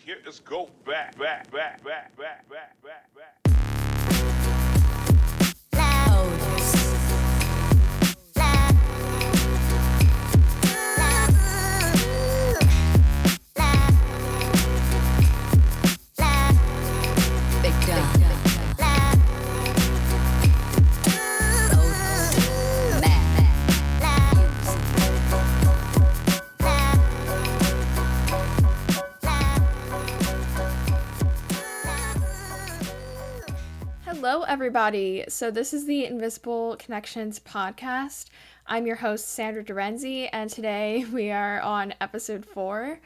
here is go back. Hello, everybody. So this is the Invisible Connections podcast. I'm your host, Sandra Dorenzi, and today we are on episode 4.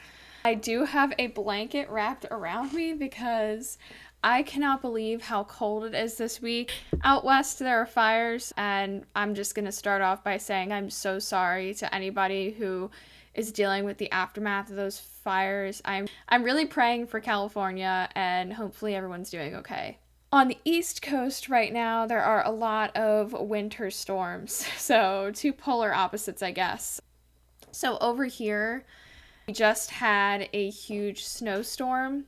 I do have a blanket wrapped around me because I cannot believe how cold it is this week. Out west, there are fires, and I'm just going to start off by saying I'm so sorry to anybody who is dealing with the aftermath of those fires. I'm really praying for California, and hopefully everyone's doing okay. On the East Coast right now, there are a lot of winter storms, so two polar opposites, I guess. So over here, we just had a huge snowstorm,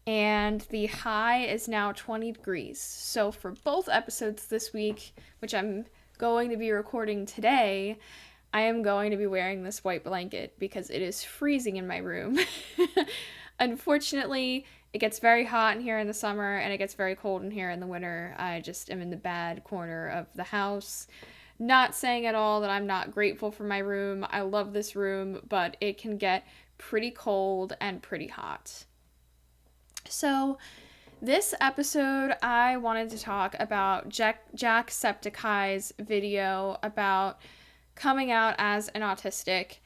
and the high is now 20 degrees. So for both episodes this week, which I'm going to be recording today, I am going to be wearing this white blanket because it is freezing in my room. Unfortunately, it gets very hot in here in the summer, and it gets very cold in here in the winter. I just am in the bad corner of the house. Not saying at all that I'm not grateful for my room. I love this room, but it can get pretty cold and pretty hot. So, this episode, I wanted to talk about Jacksepticeye's video about coming out as an autistic,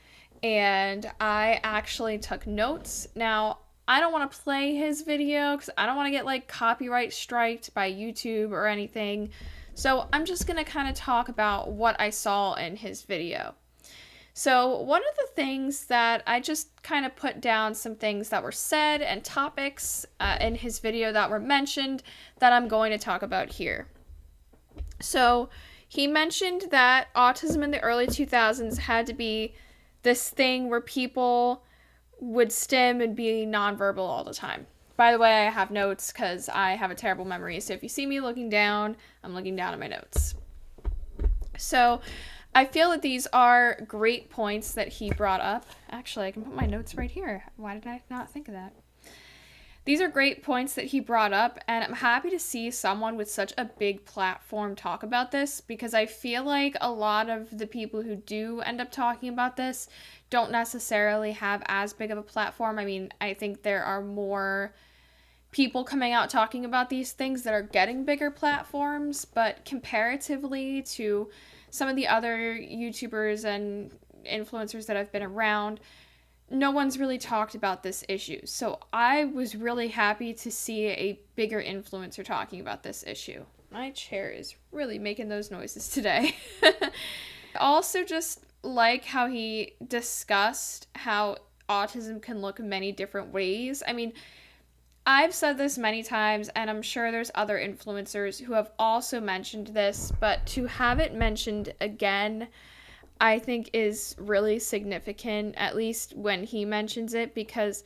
and I actually took notes. Now, I don't want to play his video because I don't want to get copyright striked by YouTube or anything. So I'm just going to kind of talk about what I saw in his video. So one of the things that I just kind of put down some things that were said and topics in his video that were mentioned that I'm going to talk about here. So he mentioned that autism in the early 2000s had to be this thing where people would stim and be nonverbal all the time. By the way, I have notes because I have a terrible memory, so if you see me looking down, I'm looking down at my notes. So I feel that these are great points that he brought up. Actually, I can put my notes right here. Why did I not think of that? These are great points that he brought up, and I'm happy to see someone with such a big platform talk about this, because I feel like a lot of the people who do end up talking about this don't necessarily have as big of a platform. I mean, I think there are more people coming out talking about these things that are getting bigger platforms, but comparatively to some of the other YouTubers and influencers that I've been around, no one's really talked about this issue. So I was really happy to see a bigger influencer talking about this issue. My chair is really making those noises today. Also, just like how he discussed how autism can look many different ways. I mean, I've said this many times, and I'm sure there's other influencers who have also mentioned this, but to have it mentioned again, I think is really significant, at least when he mentions it, because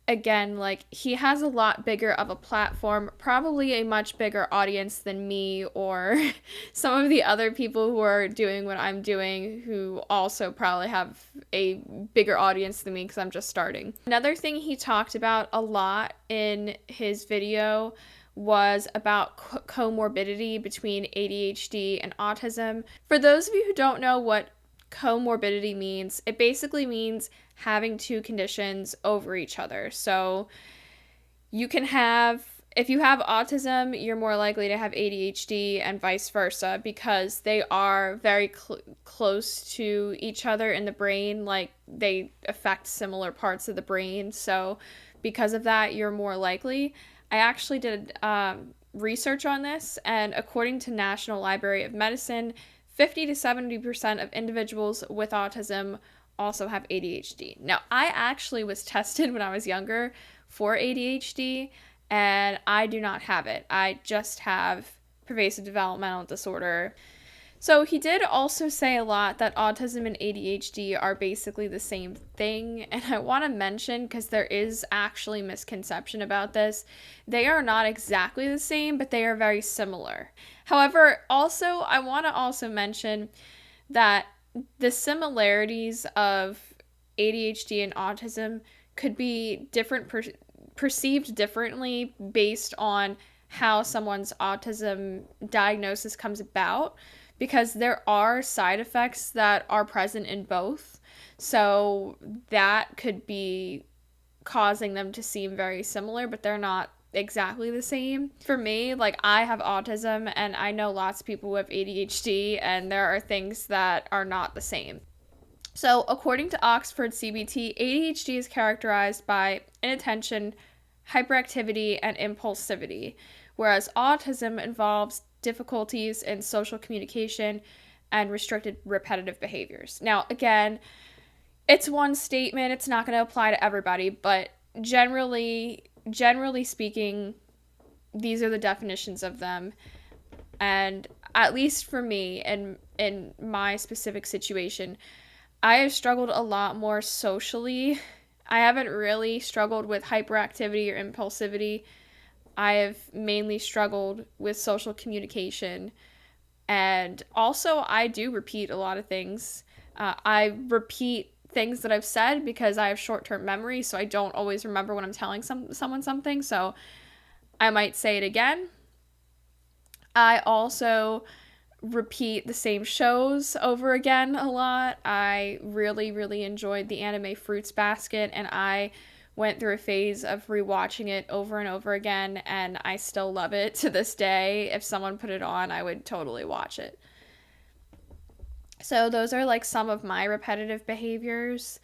again, he has a lot bigger of a platform, probably a much bigger audience than me or some of the other people who are doing what I'm doing, who also probably have a bigger audience than me because I'm just starting. Another thing he talked about a lot in his video was about comorbidity between ADHD and autism. For those of you who don't know what comorbidity means, it basically means having two conditions over each other. So you can have, if you have autism, you're more likely to have ADHD and vice versa, because they are very close to each other in the brain. They affect similar parts of the brain. So because of that, you're more likely. I actually did research on this, and according to National Library of Medicine, 50 to 70% of individuals with autism also have ADHD. Now, I actually was tested when I was younger for ADHD, and I do not have it. I just have pervasive developmental disorder. So he did also say a lot that autism and ADHD are basically the same thing. And I want to mention, because there is actually misconception about this, they are not exactly the same, but they are very similar. However, also, I want to also mention that the similarities of ADHD and autism could be perceived differently based on how someone's autism diagnosis comes about, because there are side effects that are present in both. So that could be causing them to seem very similar, but they're not exactly the same. For me, like, I have autism and I know lots of people who have ADHD, and there are things that are not the same. So, according to Oxford CBT, ADHD is characterized by inattention, hyperactivity, and impulsivity, whereas autism involves difficulties in social communication and restricted repetitive behaviors. Now, again, it's one statement, it's not going to apply to everybody, but generally speaking, these are the definitions of them. And at least for me, in my specific situation, I have struggled a lot more socially. I haven't really struggled with hyperactivity or impulsivity. I have mainly struggled with social communication. And also, I do repeat a lot of things. I repeat things that I've said because I have short-term memory, so I don't always remember when I'm telling someone something. So I might say it again. I also repeat the same shows over again a lot. I really, really enjoyed the anime Fruits Basket, and I went through a phase of rewatching it over and over again, and I still love it to this day. If someone put it on, I would totally watch it. So those are like some of my repetitive behaviors.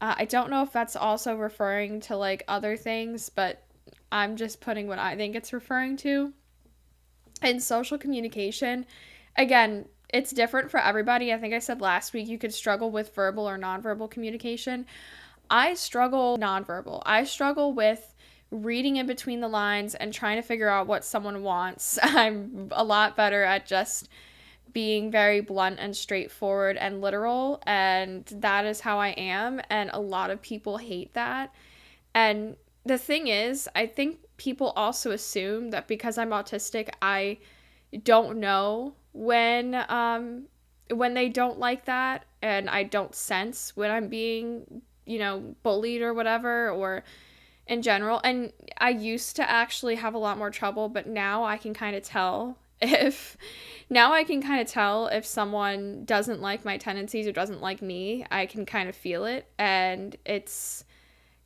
I don't know if that's also referring to like other things, but I'm just putting what I think it's referring to. In social communication, again, it's different for everybody. I think I said last week you could struggle with verbal or nonverbal communication. I struggle nonverbal. I struggle with reading in between the lines and trying to figure out what someone wants. I'm a lot better at just being very blunt and straightforward and literal, and that is how I am, and a lot of people hate that. And the thing is, I think people also assume that because I'm autistic, I don't know when they don't like that, and I don't sense when I'm being, bullied or whatever, or in general. And I used to actually have a lot more trouble, but now I can kind of tell if someone doesn't like my tendencies or doesn't like me. I can kind of feel it, and it's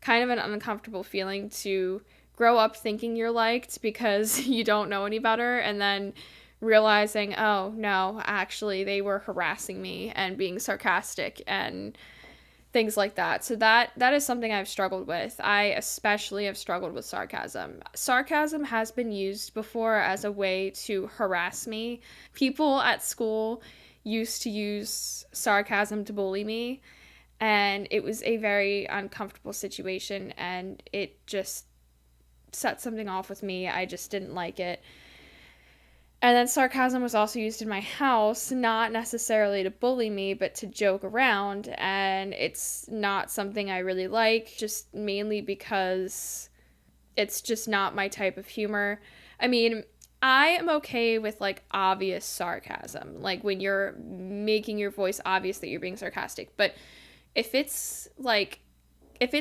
kind of an uncomfortable feeling to grow up thinking you're liked because you don't know any better, and then realizing, oh no, actually they were harassing me and being sarcastic and things like that. So that is something I've struggled with. I especially have struggled with sarcasm. Sarcasm has been used before as a way to harass me. People at school used to use sarcasm to bully me, and it was a very uncomfortable situation, and it just set something off with me. I just didn't like it. And then sarcasm was also used in my house, not necessarily to bully me, but to joke around. And it's not something I really like, just mainly because it's just not my type of humor. I mean, I am okay with like obvious sarcasm, like when you're making your voice obvious that you're being sarcastic. But if it's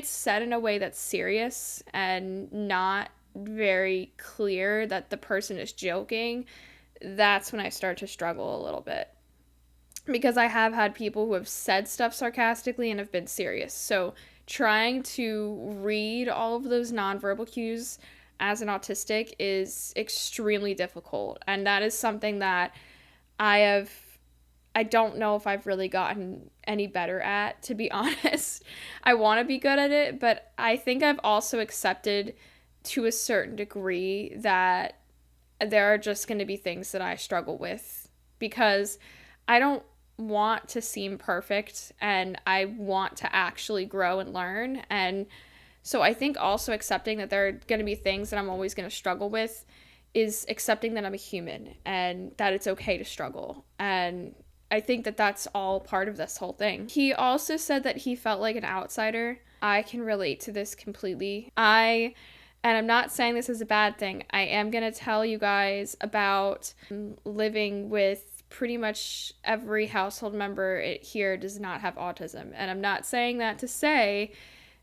said in a way that's serious and not very clear that the person is joking, that's when I start to struggle a little bit. Because I have had people who have said stuff sarcastically and have been serious. So trying to read all of those nonverbal cues as an autistic is extremely difficult. And that is something that I don't know if I've really gotten any better at, to be honest. I want to be good at it, but I think I've also accepted to a certain degree that there are just going to be things that I struggle with, because I don't want to seem perfect and I want to actually grow and learn. And so I think also accepting that there are going to be things that I'm always going to struggle with is accepting that I'm a human and that it's okay to struggle. And I think that that's all part of this whole thing. He also said that he felt like an outsider. I can relate to this completely. And I'm not saying this is a bad thing. I am going to tell you guys about living with pretty much every household member here does not have autism. And I'm not saying that to say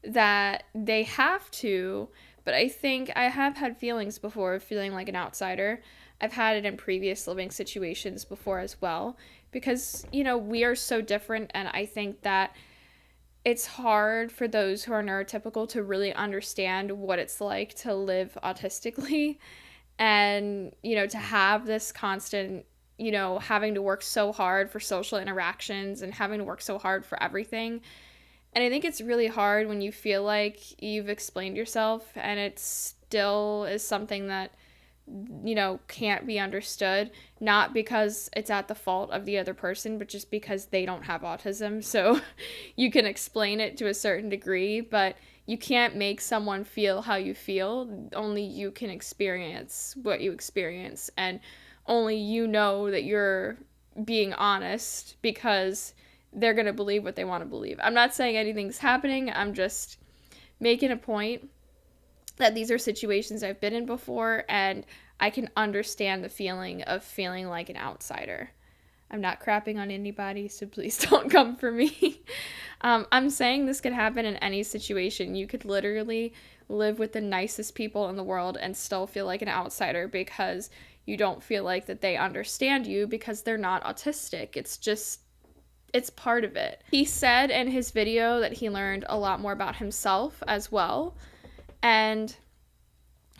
that they have to, but I think I have had feelings before of feeling like an outsider. I've had it in previous living situations before as well, because, you know, we are so different, and I think that it's hard for those who are neurotypical to really understand what it's like to live autistically and, you know, to have this constant, you know, having to work so hard for social interactions and having to work so hard for everything. And I think it's really hard when you feel like you've explained yourself and it still is something that, you know, can't be understood, not because it's at the fault of the other person, but just because they don't have autism. So you can explain it to a certain degree, but you can't make someone feel how you feel. Only you can experience what you experience, and only you know that you're being honest, because they're going to believe what they want to believe. I'm not saying anything's happening. I'm just making a point that these are situations I've been in before, and I can understand the feeling of feeling like an outsider. I'm not crapping on anybody, so please don't come for me. I'm saying this could happen in any situation. You could literally live with the nicest people in the world and still feel like an outsider because you don't feel like that they understand you because they're not autistic. It's part of it. He said in his video that he learned a lot more about himself as well. And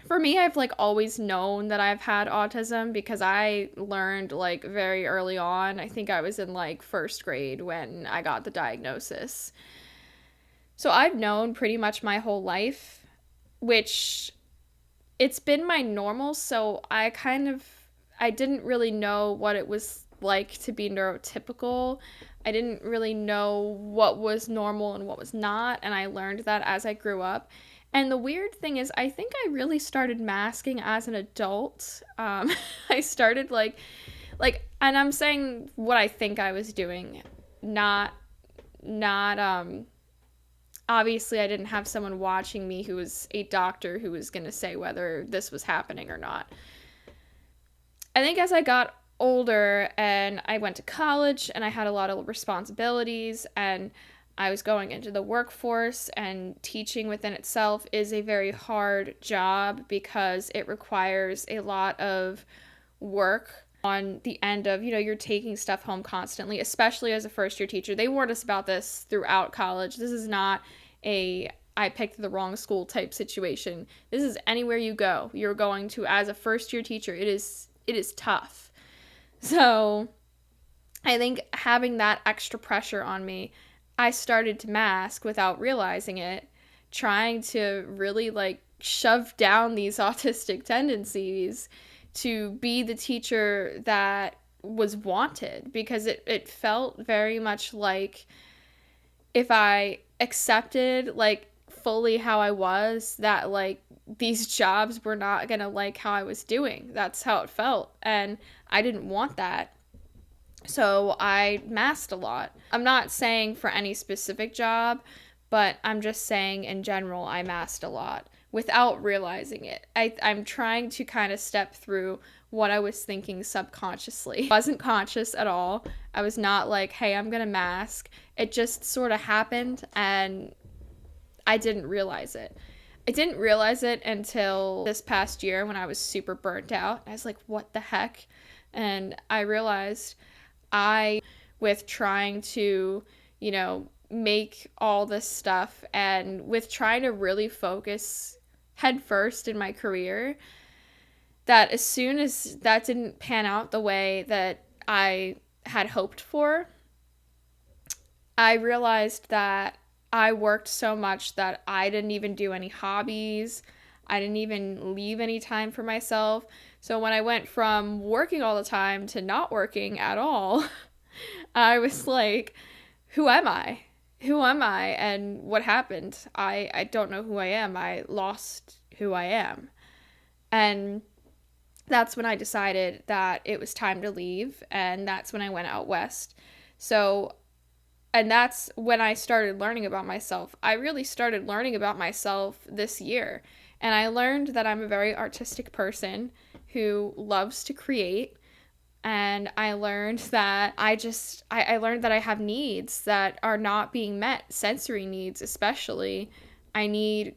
for me, I've like always known that I've had autism because I learned like very early on. I think I was in like first grade when I got the diagnosis. So I've known pretty much my whole life, which it's been my normal. So I didn't really know what it was like to be neurotypical. I didn't really know what was normal and what was not. And I learned that as I grew up. And the weird thing is, I think I really started masking as an adult. I started and I'm saying what I think I was doing, not, obviously I didn't have someone watching me who was a doctor who was going to say whether this was happening or not. I think as I got older and I went to college and I had a lot of responsibilities and I was going into the workforce, and teaching within itself is a very hard job because it requires a lot of work on the end of, you know, you're taking stuff home constantly, especially as a first year teacher. They warned us about this throughout college. This is not I picked the wrong school type situation. This is anywhere you go. You're going to, as a first year teacher, it is tough. So I think having that extra pressure on me, I started to mask without realizing it, trying to really like shove down these autistic tendencies to be the teacher that was wanted, because it felt very much like if I accepted like fully how I was, that like these jobs were not gonna like how I was doing. That's how it felt, and I didn't want that. So I masked a lot. I'm not saying for any specific job, but I'm just saying in general I masked a lot without realizing it. I'm trying to kind of step through what I was thinking subconsciously. I wasn't conscious at all. I was not like, hey, I'm gonna mask. It just sort of happened and I didn't realize it. I didn't realize it until this past year when I was super burnt out. I was like, what the heck? And I realized with trying to, you know, make all this stuff and with trying to really focus head first in my career, that as soon as that didn't pan out the way that I had hoped for, I realized that I worked so much that I didn't even do any hobbies. I didn't even leave any time for myself. So when I went from working all the time to not working at all, I was like, who am I? Who am I? And what happened? I don't know who I am. I lost who I am. And that's when I decided that it was time to leave, and that's when I went out west. So, and that's when I started learning about myself. I really started learning about myself this year, and I learned that I'm a very artistic person who loves to create. And I learned that I learned that I have needs that are not being met, sensory needs especially. I need,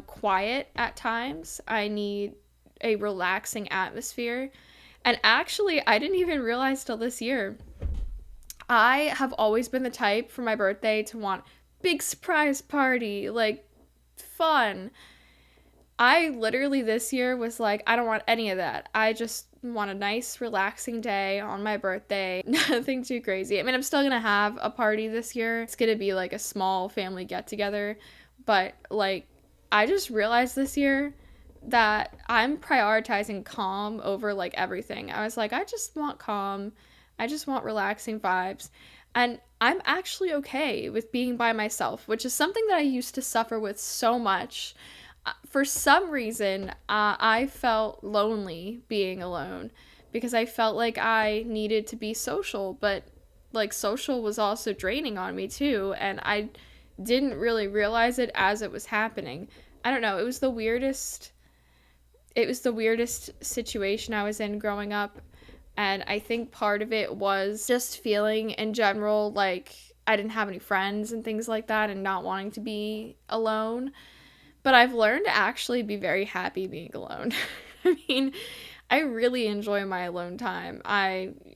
quiet at times. I need a relaxing atmosphere. And actually, I didn't even realize till this year, I have always been the type for my birthday to want big surprise party, like fun. I literally this year was like, I don't want any of that. I just want a nice, relaxing day on my birthday. Nothing too crazy. I mean, I'm still gonna have a party this year. It's gonna be like a small family get together. But like, I just realized this year that I'm prioritizing calm over like everything. I was like, I just want calm. I just want relaxing vibes. And I'm actually okay with being by myself, which is something that I used to suffer with so much. For some reason, I felt lonely being alone because I felt like I needed to be social, but like social was also draining on me too, and I didn't really realize it as it was happening. I don't know, it was the weirdest situation I was in growing up, and I think part of it was just feeling in general like I didn't have any friends and things like that and not wanting to be alone. But I've learned to actually be very happy being alone. I mean, I really enjoy my alone time.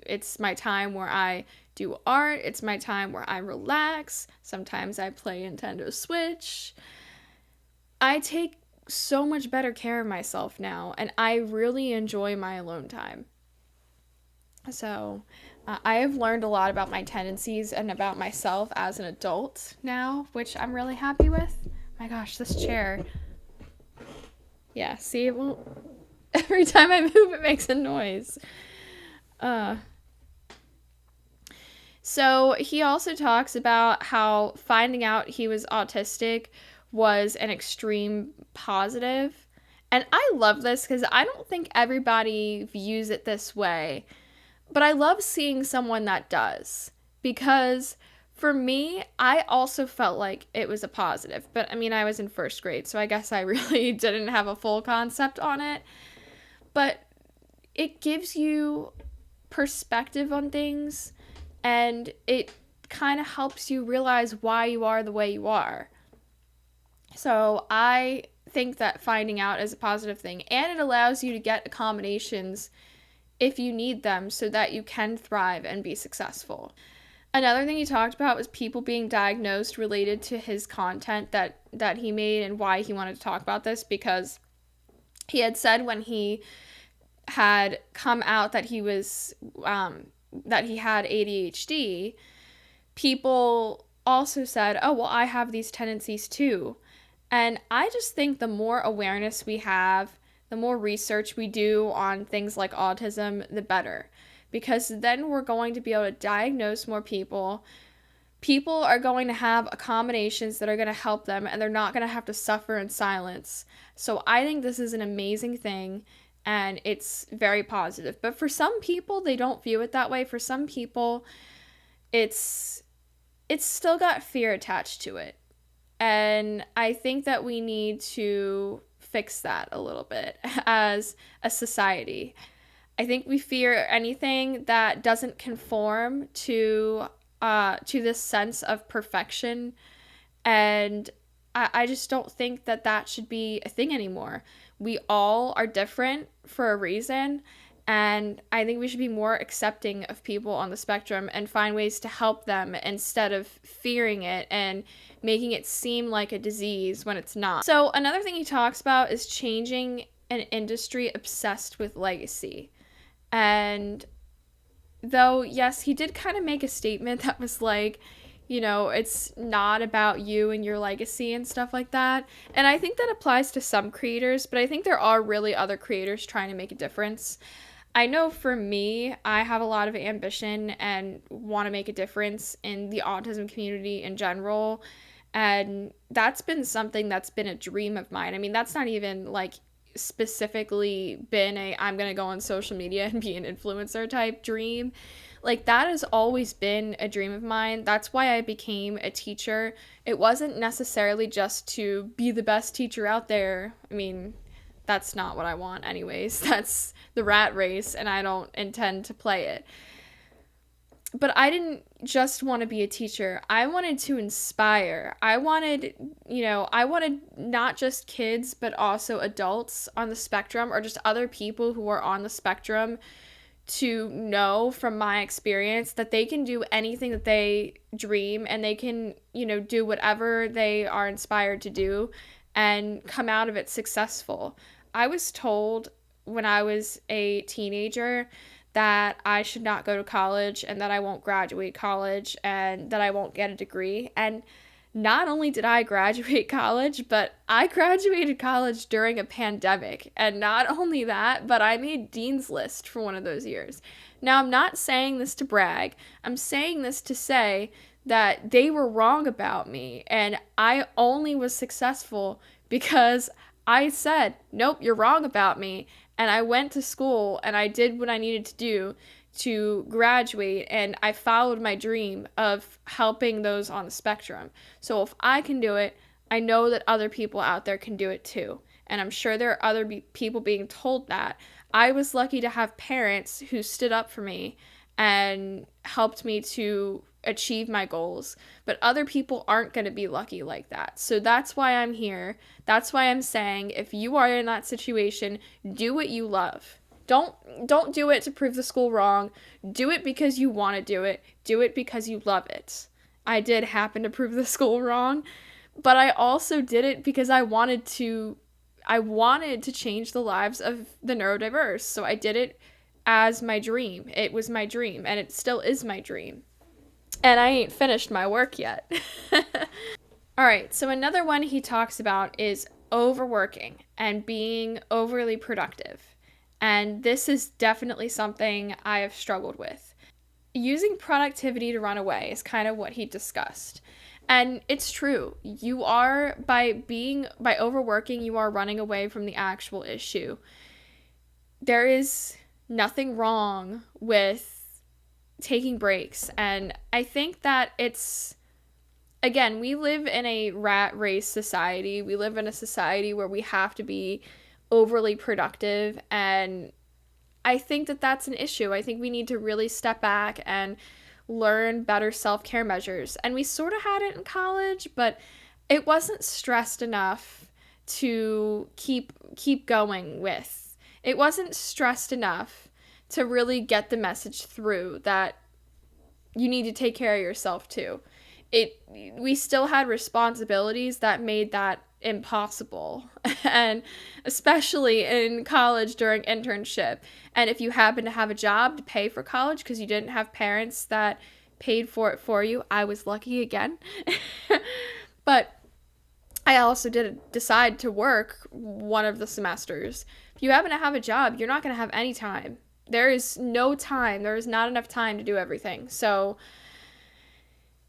It's my time where I do art, it's my time where I relax. Sometimes I play Nintendo Switch. I take so much better care of myself now, and I really enjoy my alone time. So, I have learned a lot about my tendencies and about myself as an adult now, which I'm really happy with. My gosh, this chair. Yeah, see, it won't. Every time I move, it makes a noise. Uh, so he also talks about how finding out he was autistic was an extreme positive. And I love this because I don't think everybody views it this way. But I love seeing someone that does. Because for me, I also felt like it was a positive. But I mean, I was in first grade, so I guess I really didn't have a full concept on it. But it gives you perspective on things, and it kind of helps you realize why you are the way you are. So I think that finding out is a positive thing, and it allows you to get accommodations if you need them so that you can thrive and be successful. Another thing he talked about was people being diagnosed related to his content that he made and why he wanted to talk about this, because he had said when he had come out that he was that he had ADHD, people also said, "Oh, well, I have these tendencies too." And I just think the more awareness we have, the more research we do on things like autism, the better. Because then we're going to be able to diagnose more people. People are going to have accommodations that are going to help them, and they're not going to have to suffer in silence. So I think this is an amazing thing, and it's very positive. But for some people, they don't view it that way. For some people, it's still got fear attached to it. And I think that we need to fix that a little bit as a society. I think we fear anything that doesn't conform to this sense of perfection, and I just don't think that that should be a thing anymore. We all are different for a reason, and I think we should be more accepting of people on the spectrum and find ways to help them instead of fearing it and making it seem like a disease when it's not. So another thing he talks about is changing an industry obsessed with legacy. And though, yes, he did kind of make a statement that was like, it's not about you and your legacy and stuff like that. And I think that applies to some creators, but I think there are really other creators trying to make a difference. I know for me, I have a lot of ambition and want to make a difference in the autism community in general. And that's been something that's been a dream of mine. I mean, that's not even like specifically been I'm going to go on social media and be an influencer type dream. Like, that has always been a dream of mine. That's why I became a teacher. It wasn't necessarily just to be the best teacher out there. I mean, that's not what I want anyways. That's the rat race, and I don't intend to play it. But I didn't just want to be a teacher. I wanted to inspire. I wanted not just kids, but also adults on the spectrum, or just other people who are on the spectrum, to know from my experience that they can do anything that they dream, and they can, do whatever they are inspired to do and come out of it successful. I was told when I was a teenager that I should not go to college, and that I won't graduate college, and that I won't get a degree. And not only did I graduate college, but I graduated college during a pandemic. And not only that, but I made Dean's List for one of those years. Now, I'm not saying this to brag. I'm saying this to say that they were wrong about me, and I only was successful because I said, nope, you're wrong about me. And I went to school and I did what I needed to do to graduate, and I followed my dream of helping those on the spectrum. So if I can do it, I know that other people out there can do it too. And I'm sure there are other people being told that. I was lucky to have parents who stood up for me and helped me to achieve my goals, but other people aren't going to be lucky like that. So that's why I'm here. That's why I'm saying, if you are in that situation, do what you love. Don't do it to prove the school wrong. Do it because you want to do it. Do it because you love it. I did happen to prove the school wrong, but I also did it because I wanted to change the lives of the neurodiverse. So I did it as my dream. It was my dream, and it still is my dream. And I ain't finished my work yet. All right, so another one he talks about is overworking and being overly productive. And this is definitely something I have struggled with. Using productivity to run away is kind of what he discussed. And it's true. You are, by overworking, you are running away from the actual issue. There is nothing wrong with taking breaks. And I think that again, we live in a rat race society. We live in a society where we have to be overly productive, and I think that that's an issue. I think we need to really step back and learn better self-care measures. And we sort of had it in college, but it wasn't stressed enough to keep going with. It wasn't stressed enough to really get the message through that you need to take care of yourself too. We still had responsibilities that made that impossible, and especially in college during internship. And if you happen to have a job to pay for college because you didn't have parents that paid for it for you, I was lucky again. But I also did decide to work one of the semesters. If you happen to have a job, you're not going to have any time. There is no time. There is not enough time to do everything. So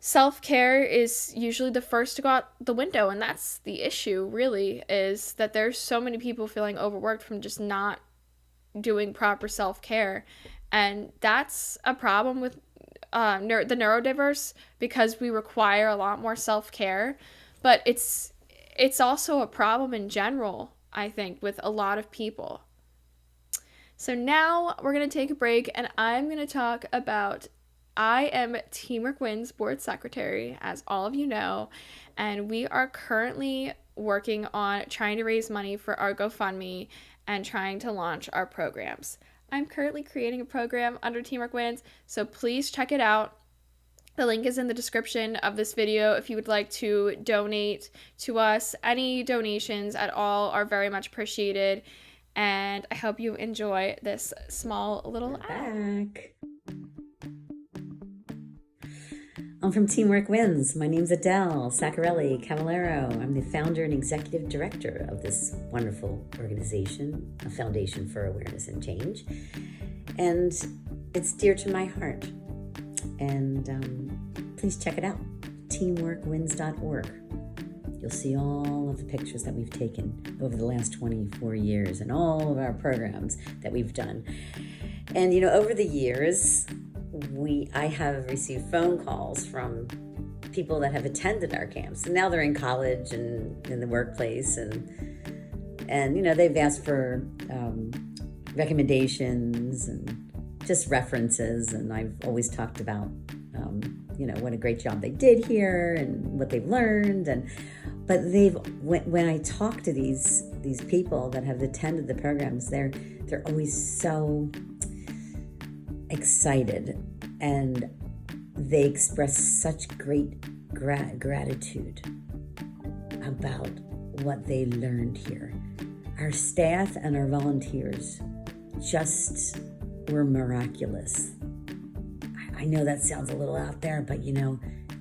self-care is usually the first to go out the window, and that's the issue, really, is that there's so many people feeling overworked from just not doing proper self-care. And that's a problem with the neurodiverse, because we require a lot more self-care, but it's also a problem in general, I think, with a lot of people. So now we're going to take a break, and I'm going to talk about I am Teamwork Wins board secretary, as all of you know, and we are currently working on trying to raise money for our GoFundMe and trying to launch our programs. I'm currently creating a program under Teamwork Wins, so please check it out. The link is in the description of this video if you would like to donate to us. Any donations at all are very much appreciated, and I hope you enjoy this small little ad. Back. I'm from Teamwork Wins. My name's Adele Saccarelli Cavallero. I'm the founder and executive director of this wonderful organization, a foundation for awareness and change. And it's dear to my heart. And please check it out, teamworkwins.org. you'll see all of the pictures that we've taken over the last 24 years and all of our programs that we've done. And, over the years, I have received phone calls from people that have attended our camps, and now they're in college and in the workplace, and they've asked for recommendations and just references, and I've always talked about what a great job they did here and what they've learned, but when I talk to these people that have attended the programs, they're always so excited, and they express such great gratitude about what they learned here. Our staff and our volunteers just were miraculous. I know that sounds a little out there, but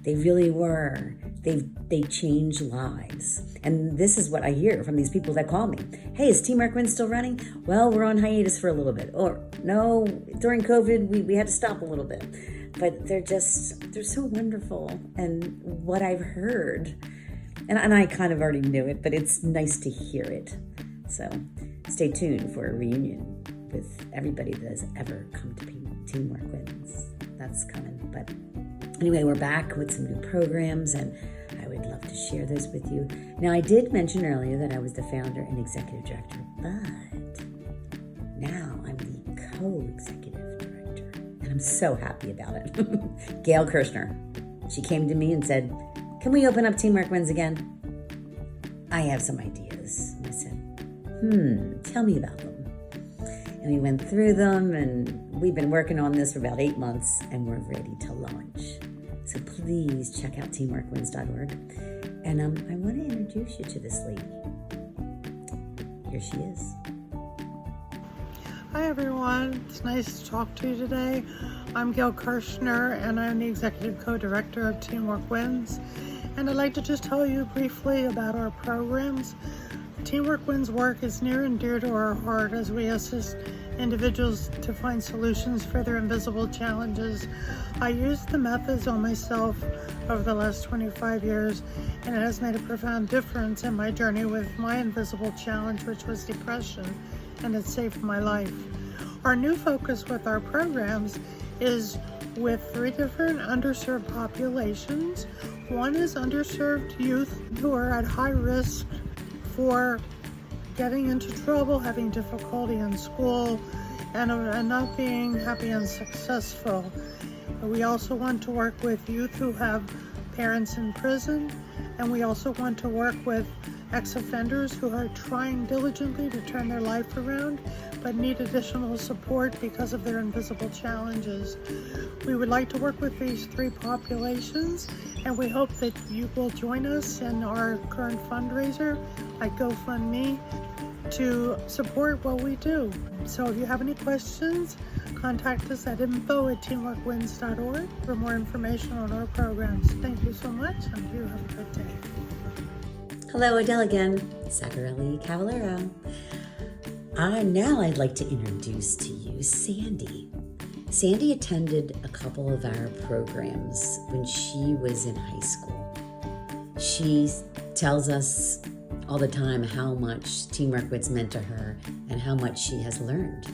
they really were. They changed lives. And this is what I hear from these people that call me. Hey, is Teamwork Win still running? Well, we're on hiatus for a little bit. Or no, during COVID, we had to stop a little bit. But they're so wonderful. And what I've heard, and I kind of already knew it, but it's nice to hear it. So stay tuned for a reunion with everybody that has ever come to Teamwork Wins. That's coming. But anyway, we're back with some new programs, and I would love to share those with you. Now, I did mention earlier that I was the founder and executive director, but now I'm the co-executive director, and I'm so happy about it. Gail Kirshner, she came to me and said, can we open up Teamwork Wins again? I have some ideas. And I said, tell me about them. And we went through them, and we've been working on this for about 8 months, and we're ready to launch. So please check out teamworkwins.org. And I want to introduce you to this lady. Here she is. Hi everyone, it's nice to talk to you today. I'm Gail Kirshner, and I'm the Executive Co-Director of Teamwork Wins. And I'd like to just tell you briefly about our programs. Teamwork Wins work is near and dear to our heart as we assist individuals to find solutions for their invisible challenges. I used the methods on myself over the last 25 years, and it has made a profound difference in my journey with my invisible challenge, which was depression, and it saved my life. Our new focus with our programs is with 3 different underserved populations. One is underserved youth who are at high risk for getting into trouble, having difficulty in school, and not being happy and successful. We also want to work with youth who have parents in prison, and we also want to work with ex-offenders who are trying diligently to turn their life around but need additional support because of their invisible challenges. We would like to work with these 3 populations, and we hope that you will join us in our current fundraiser at GoFundMe to support what we do. So if you have any questions, contact us at info@teamworkwins.org for more information on our programs. Thank you so much, and you have a good day. Hello, Adele again. Sacarelli Cavallero. Now I'd like to introduce to you Sandy. Sandy attended a couple of our programs when she was in high school. She tells us all the time how much Teamwork Wins meant to her and how much she has learned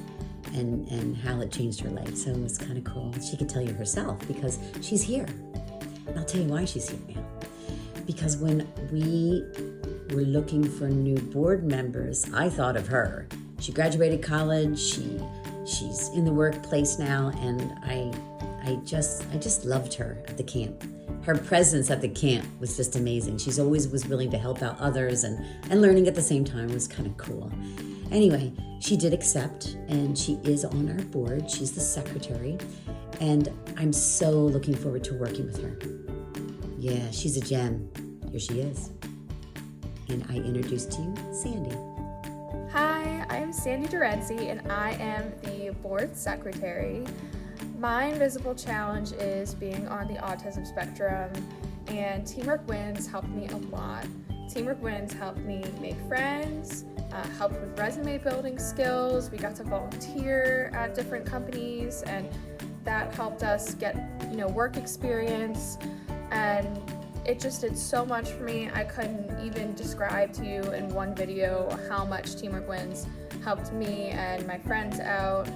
and how it changed her life. So it was kind of cool. She could tell you herself because she's here. And I'll tell you why she's here now. Because when we were looking for new board members, I thought of her. She graduated college. She's in the workplace now, and I just loved her at the camp. Her presence at the camp was just amazing. She's always was willing to help out others and learning at the same time was kind of cool. Anyway, she did accept, and she is on our board. She's the secretary, and I'm so looking forward to working with her. Yeah, she's a gem. Here she is. And I introduce to you Sandy. Hi, I'm Sandy Durenzi, and I am the board secretary. My invisible challenge is being on the autism spectrum, and Teamwork Wins helped me a lot. Teamwork Wins helped me make friends, helped with resume building skills. We got to volunteer at different companies, and that helped us get, work experience. And it just did so much for me. I couldn't even describe to you in one video how much Teamwork Wins helped me and my friends out.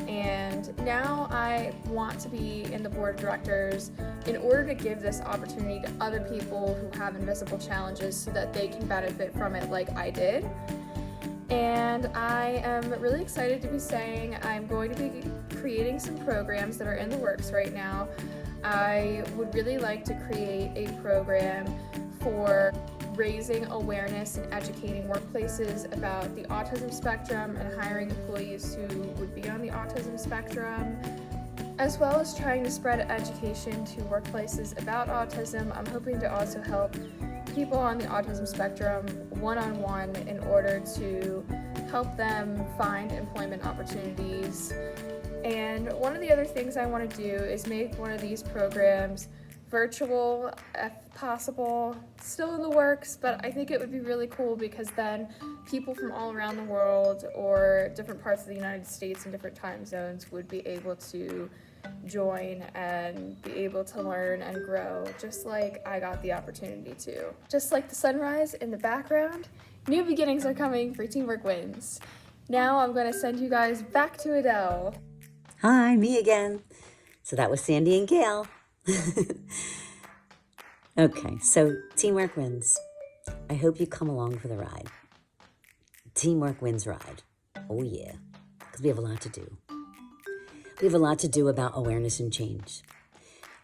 And now I want to be in the board of directors in order to give this opportunity to other people who have invisible challenges so that they can benefit from it like I did. And I am really excited to be saying I'm going to be creating some programs that are in the works right now. I would really like to create a program for raising awareness and educating workplaces about the autism spectrum and hiring employees who would be on the autism spectrum, as well as trying to spread education to workplaces about autism. I'm hoping to also help people on the autism spectrum one-on-one in order to help them find employment opportunities. And one of the other things I want to do is make one of these programs virtual if possible. Still in the works, but I think it would be really cool because then people from all around the world or different parts of the United States and different time zones would be able to join and be able to learn and grow just like I got the opportunity to. Just like the sunrise in the background, new beginnings are coming for Teamwork Wins. Now I'm going to send you guys back to Adele. Hi, me again. So that was Sandy and Gail. Okay, so Teamwork Wins. I hope you come along for the ride. Teamwork Wins ride. Oh yeah, because we have a lot to do. We have a lot to do about awareness and change.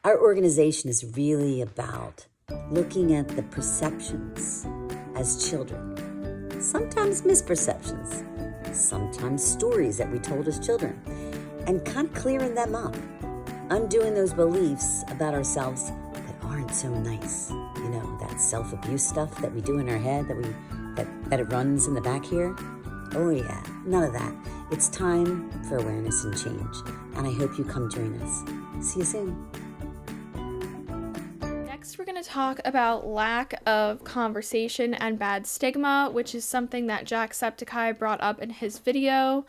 Our organization is really about looking at the perceptions as children, sometimes misperceptions, sometimes stories that we told as children, and kind of clearing them up, undoing those beliefs about ourselves that aren't so nice. You know, that self-abuse stuff that we do in our head, that it runs in the back here. Oh yeah, none of that. It's time for awareness and change, and I hope you come join us. See you soon. Next, we're going to talk about lack of conversation and bad stigma, which is something that Jacksepticeye brought up in his video.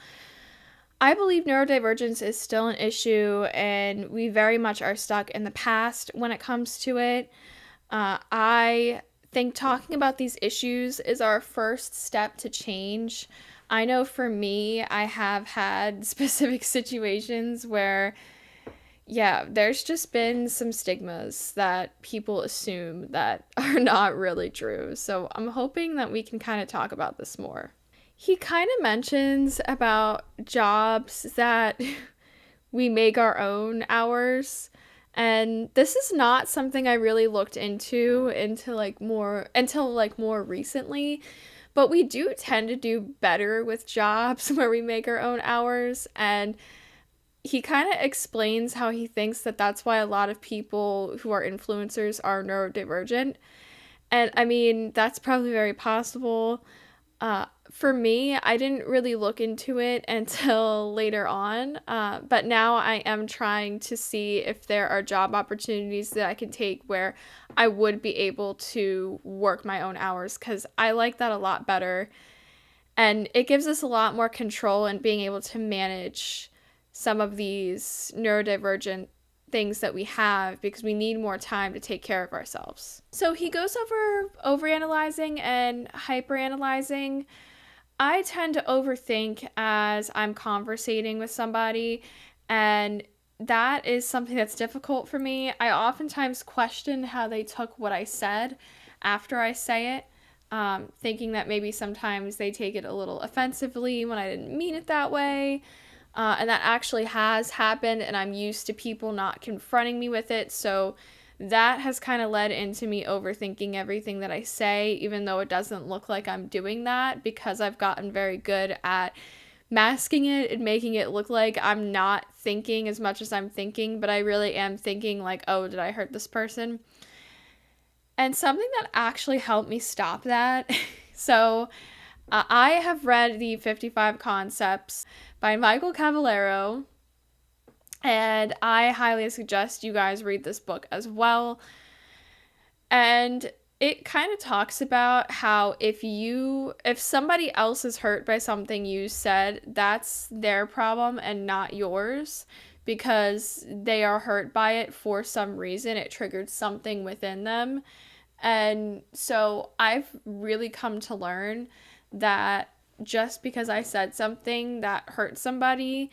I believe neurodivergence is still an issue, and we very much are stuck in the past when it comes to it. I think talking about these issues is our first step to change. I know for me, I have had specific situations where, yeah, there's just been some stigmas that people assume that are not really true. So I'm hoping that we can kind of talk about this more. He kind of mentions about jobs that we make our own hours. And this is not something I really looked into until more recently. But we do tend to do better with jobs where we make our own hours. And he kind of explains how he thinks that that's why a lot of people who are influencers are neurodivergent. And I mean, that's probably very possible. For me, I didn't really look into it until later on, but now I am trying to see if there are job opportunities that I can take where I would be able to work my own hours, because I like that a lot better, and it gives us a lot more control in being able to manage some of these neurodivergent things that we have, because we need more time to take care of ourselves. So he goes over overanalyzing and hyperanalyzing. I tend to overthink as I'm conversating with somebody, and that is something that's difficult for me. I oftentimes question how they took what I said after I say it, thinking that maybe sometimes they take it a little offensively when I didn't mean it that way. And that actually has happened, and I'm used to people not confronting me with it, so that has kind of led into me overthinking everything that I say, even though it doesn't look like I'm doing that, because I've gotten very good at masking it and making it look like I'm not thinking as much as I'm thinking, but I really am thinking like, oh, did I hurt this person? And something that actually helped me stop that, so I have read the 55 Concepts by Michael Cavallaro, and I highly suggest you guys read this book as well. And it kind of talks about how if somebody else is hurt by something you said, that's their problem and not yours, because they are hurt by it for some reason. It triggered something within them. And so I've really come to learn that just because I said something that hurt somebody,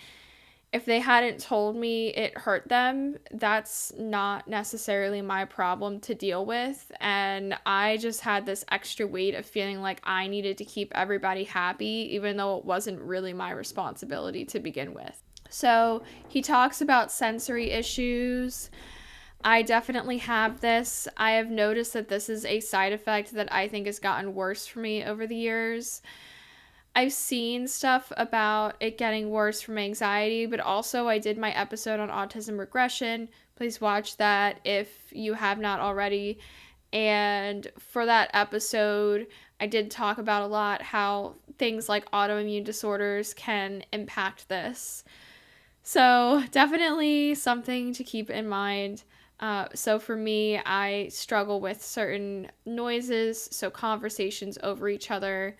if they hadn't told me it hurt them, that's not necessarily my problem to deal with. And I just had this extra weight of feeling like I needed to keep everybody happy, even though it wasn't really my responsibility to begin with. So he talks about sensory issues. I definitely have this. I have noticed that this is a side effect that I think has gotten worse for me over the years. I've seen stuff about it getting worse from anxiety, but also I did my episode on autism regression. Please watch that if you have not already. And for that episode, I did talk about a lot how things like autoimmune disorders can impact this. So definitely something to keep in mind. So for me, I struggle with certain noises, so conversations over each other.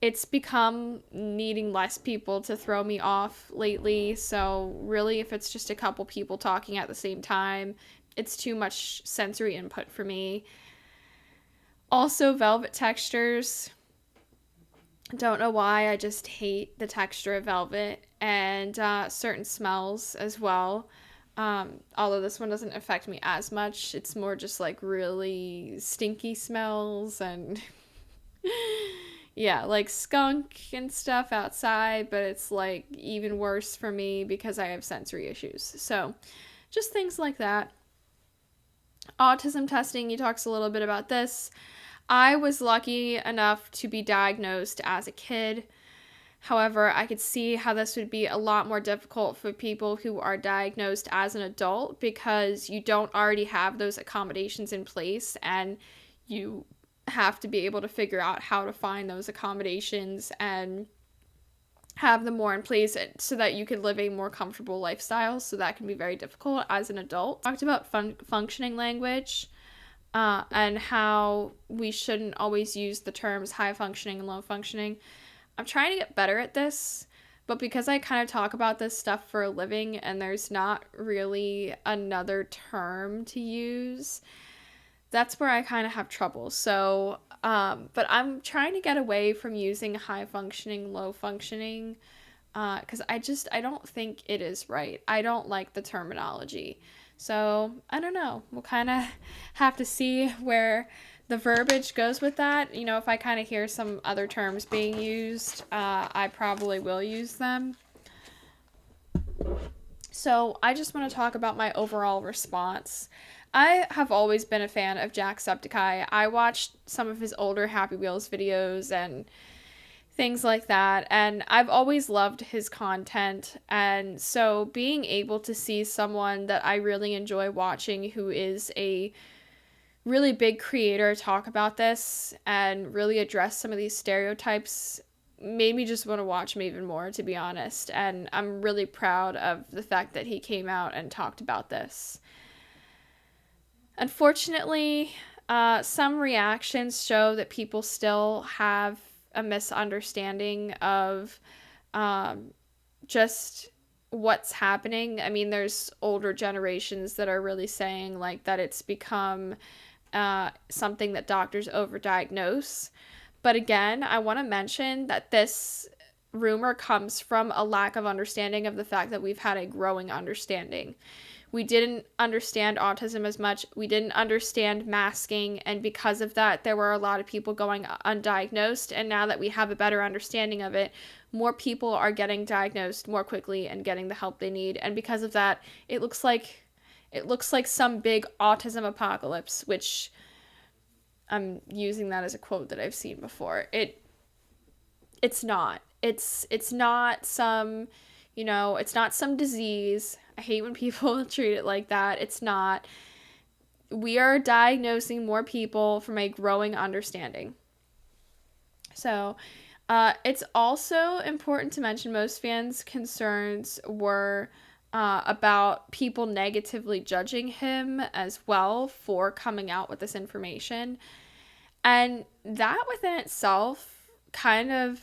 It's become needing less people to throw me off lately. So really, if it's just a couple people talking at the same time, it's too much sensory input for me. Also, velvet textures. Don't know why, I just hate the texture of velvet, and certain smells as well. Although this one doesn't affect me as much, it's more just like really stinky smells and yeah, like skunk and stuff outside, but it's like even worse for me because I have sensory issues. So just things like that. Autism testing, he talks a little bit about this. I was lucky enough to be diagnosed as a kid. However, I could see how this would be a lot more difficult for people who are diagnosed as an adult because you don't already have those accommodations in place, and you have to be able to figure out how to find those accommodations and have them more in place so that you can live a more comfortable lifestyle. So that can be very difficult as an adult. Talked about functioning language. And how we shouldn't always use the terms high functioning and low functioning. I'm trying to get better at this, but because I kind of talk about this stuff for a living and there's not really another term to use, that's where I kind of have trouble. So, but I'm trying to get away from using high functioning, low functioning, because I don't think it is right. I don't like the terminology. So, I don't know. We'll kind of have to see where the verbiage goes with that. You know, if I kind of hear some other terms being used, I probably will use them. So, I just want to talk about my overall response. I have always been a fan of Jacksepticeye. I watched some of his older Happy Wheels videos and things like that, and I've always loved his content. And so being able to see someone that I really enjoy watching who is a really big creator talk about this and really address some of these stereotypes made me just want to watch him even more, to be honest. And I'm really proud of the fact that he came out and talked about this. Unfortunately, some reactions show that people still have a misunderstanding of just what's happening. I mean, there's older generations that are really saying like that it's become something that doctors overdiagnose. But again, I want to mention that this rumor comes from a lack of understanding of the fact that we've had a growing understanding. We didn't understand autism as much. We didn't understand masking. And because of that, there were a lot of people going undiagnosed. And now that we have a better understanding of it, more people are getting diagnosed more quickly and getting the help they need. And because of that, it looks like some big autism apocalypse, which I'm using that as a quote that I've seen before. It's not. It's not some, it's not some disease. I hate when people treat it like that. It's not. We are diagnosing more people from a growing understanding. So, it's also important to mention most fans' concerns were about people negatively judging him as well for coming out with this information. And that within itself kind of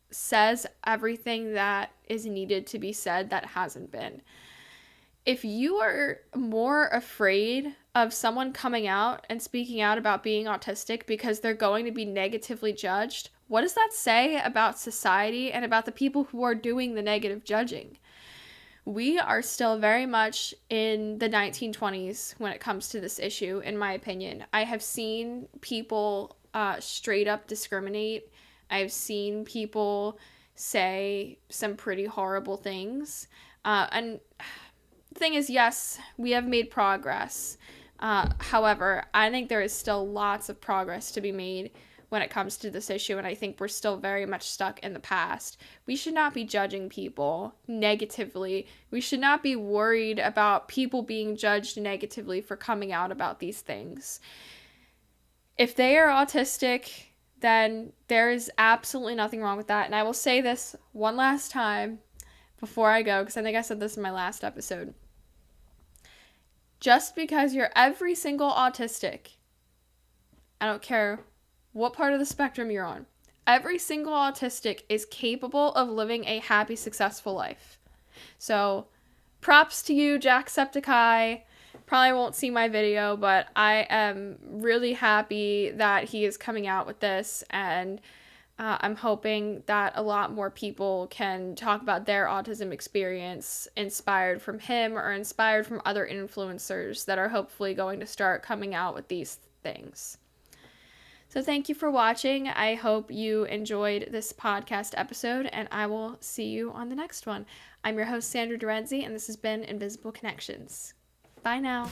says everything that is needed to be said that hasn't been. if you are more afraid of someone coming out and speaking out about being autistic because they're going to be negatively judged, what does that say about society and about the people who are doing the negative judging? We are still very much in the 1920s when it comes to this issue, in my opinion. I have seen people straight up discriminate. I've seen people say some pretty horrible things. And the thing is, yes, we have made progress. However, I think there is still lots of progress to be made when it comes to this issue, and I think we're still very much stuck in the past. We should not be judging people negatively. We should not be worried about people being judged negatively for coming out about these things. If they are autistic, then there is absolutely nothing wrong with that. And I will say this one last time before I go, because I think I said this in my last episode. Just because you're every single autistic, I don't care what part of the spectrum you're on, every single autistic is capable of living a happy, successful life. So props to you, Jacksepticeye. Probably won't see my video, but I am really happy that he is coming out with this, and I'm hoping that a lot more people can talk about their autism experience inspired from him or inspired from other influencers that are hopefully going to start coming out with these things. So thank you for watching. I hope you enjoyed this podcast episode, and I will see you on the next one. I'm your host, Sandra Dorenzi, and this has been Invisible Connections. Bye now.